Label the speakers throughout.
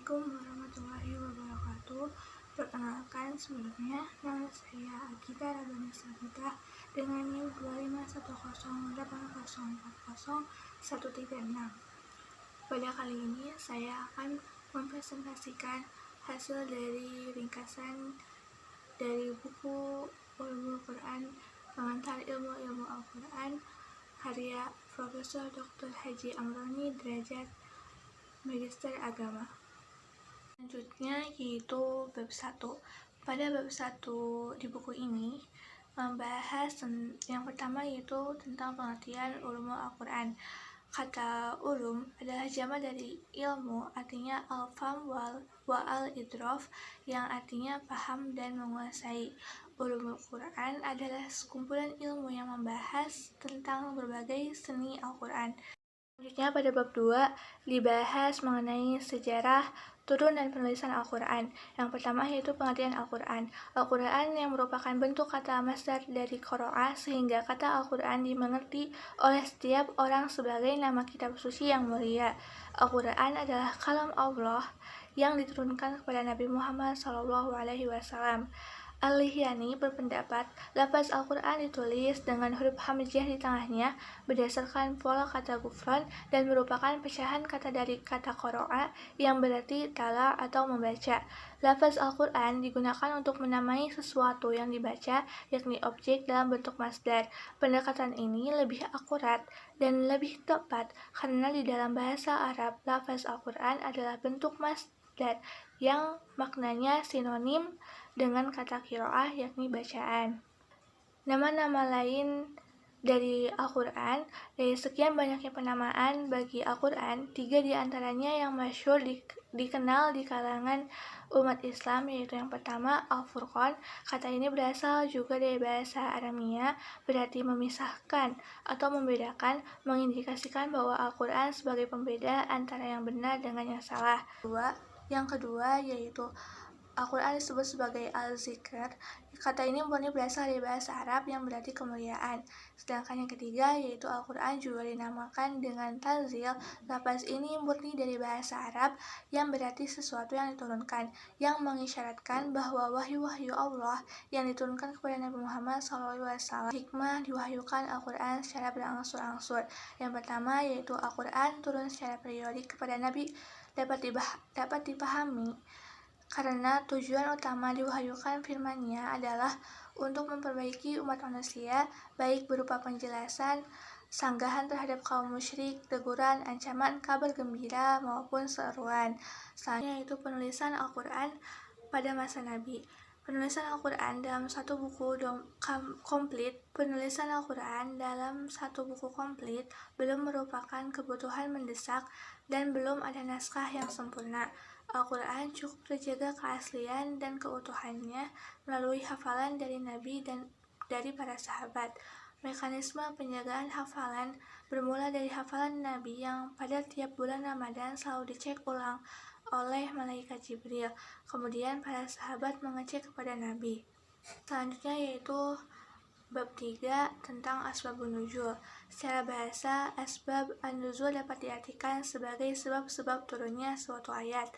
Speaker 1: Assalamualaikum warahmatullahi wabarakatuh. Perkenalkan, sebelumnya nama saya Agita Rabani Sabita dengan NIM 25108040136. Pada kali ini saya akan mempresentasikan hasil dari ringkasan dari buku Ulumul Quran Pengantar Ilmu Al-Quran karya Profesor Dr. Haji Amroni Derajat Magister Agama. Selanjutnya yaitu bab 1. Pada bab 1 di buku ini membahas yang pertama yaitu tentang pengertian ulumul Al-Quran. Kata ulum adalah jamak dari ilmu, artinya al-fam wa al-idrof, yang artinya paham dan menguasai. Ulumul Quran adalah sekumpulan ilmu yang membahas tentang berbagai seni Al-Quran. Selanjutnya pada bab 2 dibahas mengenai sejarah turun dan penulisan Al-Quran. Yang pertama yaitu pengertian Al-Quran. Al-Quran yang merupakan bentuk kata masdar dari qara'a, sehingga kata Al-Quran dimengerti oleh setiap orang sebagai nama kitab suci yang mulia. Al-Quran adalah kalam Allah yang diturunkan kepada Nabi Muhammad SAW. Al-Lihyani berpendapat lafaz Al-Quran ditulis dengan huruf hamzah di tengahnya berdasarkan pola kata gufron dan merupakan pecahan kata dari kata qara'a yang berarti tala atau membaca. Lafaz Al-Quran digunakan untuk menamai sesuatu yang dibaca, yakni objek dalam bentuk masdar. Pendekatan ini lebih akurat dan lebih tepat karena di dalam bahasa Arab lafaz Al-Quran adalah bentuk masdar yang maknanya sinonim dengan kata qiraah, yakni bacaan. Nama-nama lain dari Al-Quran. Dari sekian banyaknya penamaan bagi Al-Quran, 3 diantaranya yang masyhur dikenal di kalangan umat Islam, yaitu yang pertama Al-Furqan. Kata ini berasal juga dari bahasa Aramia, berarti memisahkan atau membedakan, mengindikasikan bahwa Al-Quran sebagai pembeda antara yang benar dengan yang salah. Yang kedua yaitu Al-Quran disebut sebagai Al-Zikr. Kata ini murni berasal dari bahasa Arab yang berarti kemuliaan. Sedangkan yang ketiga yaitu Al-Quran juga dinamakan dengan Tanzil. Lafaz ini murni dari bahasa Arab yang berarti sesuatu yang diturunkan, yang mengisyaratkan bahwa wahyu-wahyu Allah yang diturunkan kepada Nabi Muhammad SAW. Hikmah diwahyukan Al-Quran secara berangsur-angsur. Yang pertama yaitu Al-Quran turun secara periodik kepada Nabi dapat dipahami karena tujuan utama diwahyukan firman-Nya adalah untuk memperbaiki umat manusia, baik berupa penjelasan, sanggahan terhadap kaum musyrik, teguran, ancaman, kabar gembira, maupun seruan. Selanjutnya yaitu penulisan Al-Quran pada masa Nabi. Penulisan Al-Quran dalam satu buku komplit belum merupakan kebutuhan mendesak dan belum ada naskah yang sempurna. Al-Quran cukup terjaga keaslian dan keutuhannya melalui hafalan dari Nabi dan dari para sahabat. Mekanisme penjagaan hafalan bermula dari hafalan Nabi yang pada tiap bulan Ramadan selalu dicek ulang oleh malaikat Jibril. Kemudian para sahabat mengecek kepada Nabi. Selanjutnya yaitu bab 3 tentang asbabun nuzul. Secara bahasa, asbab an-nuzul dapat diartikan sebagai sebab-sebab turunnya suatu ayat.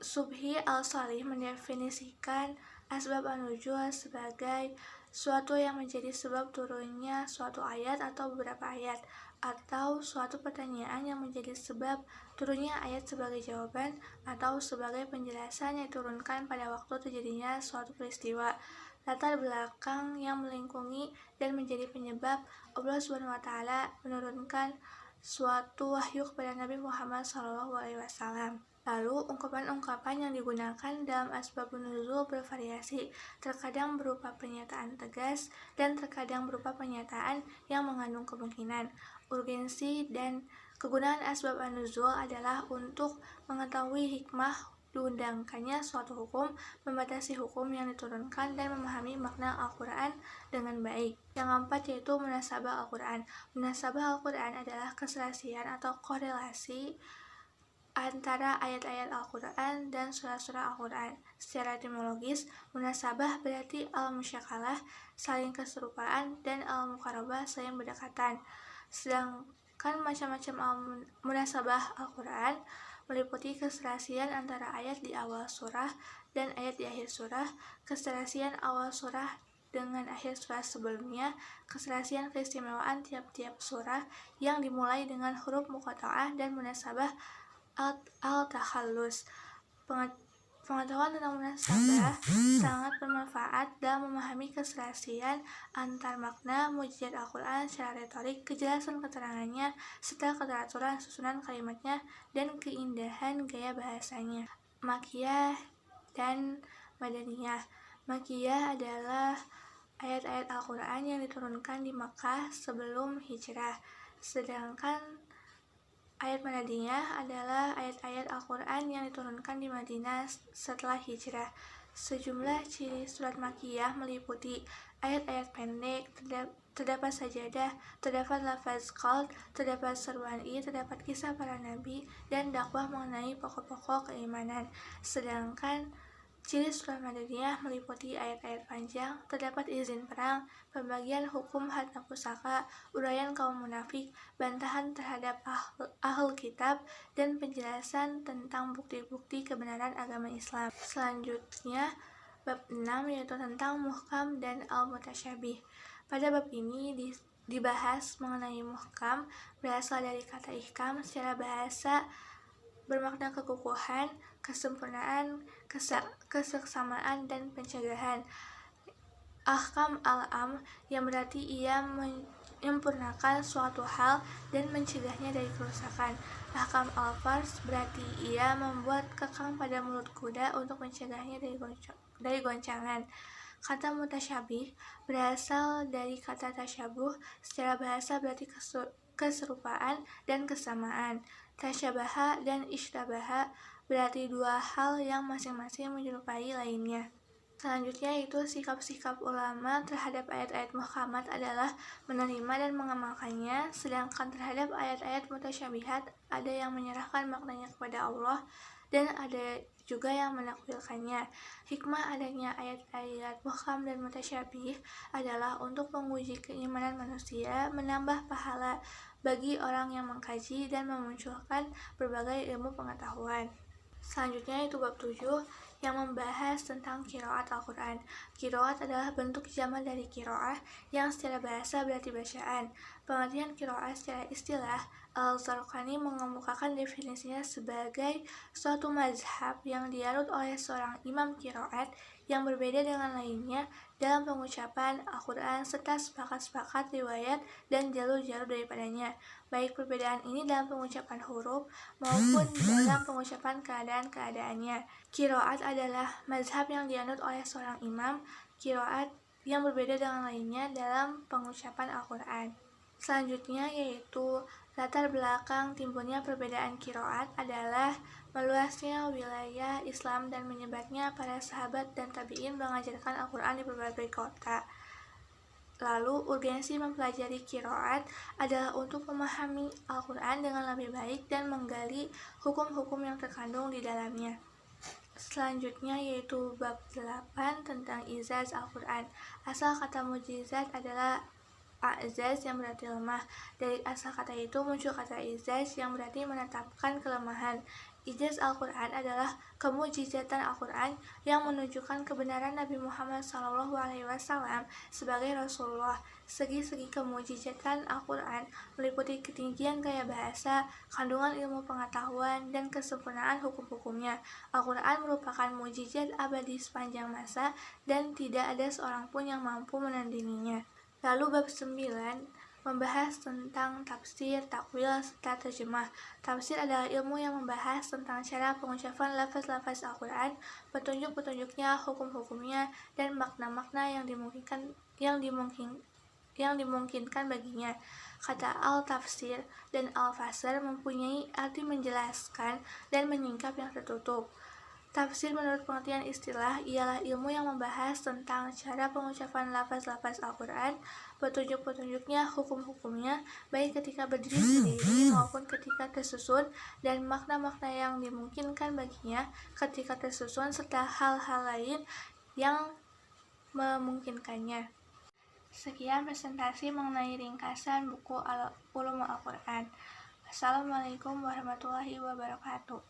Speaker 1: Subhi al-Salih mendefinisikan asbab an-nuzul sebagai suatu yang menjadi sebab turunnya suatu ayat atau beberapa ayat, atau suatu pertanyaan yang menjadi sebab turunnya ayat sebagai jawaban, atau sebagai penjelasan yang diturunkan pada waktu terjadinya suatu peristiwa. Latar belakang yang melingkungi dan menjadi penyebab Allah SWT menurunkan suatu wahyu kepada Nabi Muhammad SAW. Lalu, ungkapan-ungkapan yang digunakan dalam asbabun nuzul bervariasi, terkadang berupa pernyataan tegas dan terkadang berupa pernyataan yang mengandung kemungkinan. Urgensi dan kegunaan asbab an-nuzul adalah untuk mengetahui hikmah diundangkannya suatu hukum, membatasi hukum yang diturunkan, dan memahami makna Al-Quran dengan baik. Yang keempat yaitu munasabah Al-Quran. Munasabah Al-Quran adalah keserasian atau korelasi antara ayat-ayat Al-Quran dan surah-surah Al-Quran. Secara etimologis, munasabah berarti al-musyakalah, saling keserupaan, dan al-muqarabah, saling berdekatan. Sedangkan macam-macam munasabah Al-Quran meliputi keserasian antara ayat di awal surah dan ayat di akhir surah, keserasian awal surah dengan akhir surah sebelumnya, keserasian keistimewaan tiap-tiap surah yang dimulai dengan huruf muqatta'ah dan munasabah al-takhallus. Pengetahuan tentang munasabah sangat bermanfaat dalam memahami keserasian antar makna mukjizat Al-Quran secara retorik, kejelasan keterangannya, serta keteraturan susunan kalimatnya, dan keindahan gaya bahasanya. Makkiyah dan Madaniyah. Makkiyah adalah ayat-ayat Al-Quran yang diturunkan di Makkah sebelum hijrah, sedangkan ayat Madaniyah adalah ayat-ayat Al-Quran yang diturunkan di Madinah setelah hijrah. Sejumlah ciri surat Makkiyah meliputi ayat-ayat pendek, terdapat sajadah, terdapat lafaz qaul, terdapat seruan terdapat kisah para nabi, dan dakwah mengenai pokok-pokok keimanan. Sedangkan ciri surat Madaniyah meliputi ayat-ayat panjang, terdapat izin perang, pembagian hukum harta pusaka, uraian kaum munafik, bantahan terhadap ahl kitab, dan penjelasan tentang bukti-bukti kebenaran agama Islam. Selanjutnya, bab 6 yaitu tentang muhkam dan al-mutasyabih. Pada bab ini dibahas mengenai muhkam, berasal dari kata ihkam, secara bahasa bermakna kekukuhan, kesempurnaan, keseksamaan, dan pencegahan. Ahkam al-am yang berarti ia menyempurnakan suatu hal dan mencegahnya dari kerusakan. Ahkam al-fars berarti ia membuat kekang pada mulut kuda untuk mencegahnya dari goncangan. Kata mutasyabih berasal dari kata tasyabuh, secara bahasa berarti keserupaan dan kesamaan. Tasyabaha dan ishtabaha berarti dua hal yang masing-masing menyerupai lainnya. Selanjutnya yaitu sikap-sikap ulama terhadap ayat-ayat muhkamat adalah menerima dan mengamalkannya, sedangkan terhadap ayat-ayat mutasyabihat ada yang menyerahkan maknanya kepada Allah dan ada juga yang menakwilkannya. Hikmah adanya ayat-ayat muhkam dan mutasyabih adalah untuk menguji keimanan manusia, menambah pahala bagi orang yang mengkaji, dan memunculkan berbagai ilmu pengetahuan. Selanjutnya itu bab 7 yang membahas tentang qiraat Al-Quran. Qiraat adalah bentuk jamak dari qiraah yang secara bahasa berarti bacaan. Pengertian qiraat secara istilah, Al-Zarqani mengemukakan definisinya sebagai suatu mazhab yang dianut oleh seorang imam qiraat yang berbeda dengan lainnya dalam pengucapan Al-Quran serta sepakat-sepakat riwayat dan jalur-jalur daripadanya, baik perbedaan ini dalam pengucapan huruf maupun dalam pengucapan keadaan-keadaannya. Qiraat adalah mazhab yang dianut oleh seorang imam qiraat yang berbeda dengan lainnya dalam pengucapan Al-Quran. Selanjutnya yaitu latar belakang timbulnya perbedaan qiraat adalah meluasnya wilayah Islam dan menyebarnya para sahabat dan tabi'in mengajarkan Al-Quran di berbagai kota. Lalu, urgensi mempelajari qiraat adalah untuk memahami Al-Quran dengan lebih baik dan menggali hukum-hukum yang terkandung di dalamnya. Selanjutnya yaitu bab 8 tentang izaz Al-Quran. Asal kata mujizat adalah a'zaz yang berarti lemah. Dari asal kata itu muncul kata izaz yang berarti menetapkan kelemahan. Ijaz Al-Quran adalah kemujizatan Al-Quran yang menunjukkan kebenaran Nabi Muhammad SAW sebagai Rasulullah. Segi-segi kemujizatan Al-Quran meliputi ketinggian gaya bahasa, kandungan ilmu pengetahuan, dan kesempurnaan hukum-hukumnya. Al-Quran merupakan mujizat abadi sepanjang masa dan tidak ada seorang pun yang mampu menandinginya. Lalu bab 9 membahas tentang tafsir, takwil, serta terjemah. Tafsir adalah ilmu yang membahas tentang cara pengucapan lafaz-lafaz Al-Quran, petunjuk-petunjuknya, hukum-hukumnya, dan makna-makna yang dimungkinkan baginya. Kata al-tafsir dan al-fasr mempunyai arti menjelaskan dan menyingkap yang tertutup. Tafsir menurut pengertian istilah ialah ilmu yang membahas tentang cara pengucapan lafaz-lafaz Al-Quran, petunjuk-petunjuknya, hukum-hukumnya, baik ketika berdiri sendiri maupun ketika tersusun, dan makna-makna yang dimungkinkan baginya ketika tersusun, serta hal-hal lain yang memungkinkannya. Sekian presentasi mengenai ringkasan buku Ulumul Al-Quran. Assalamualaikum warahmatullahi wabarakatuh.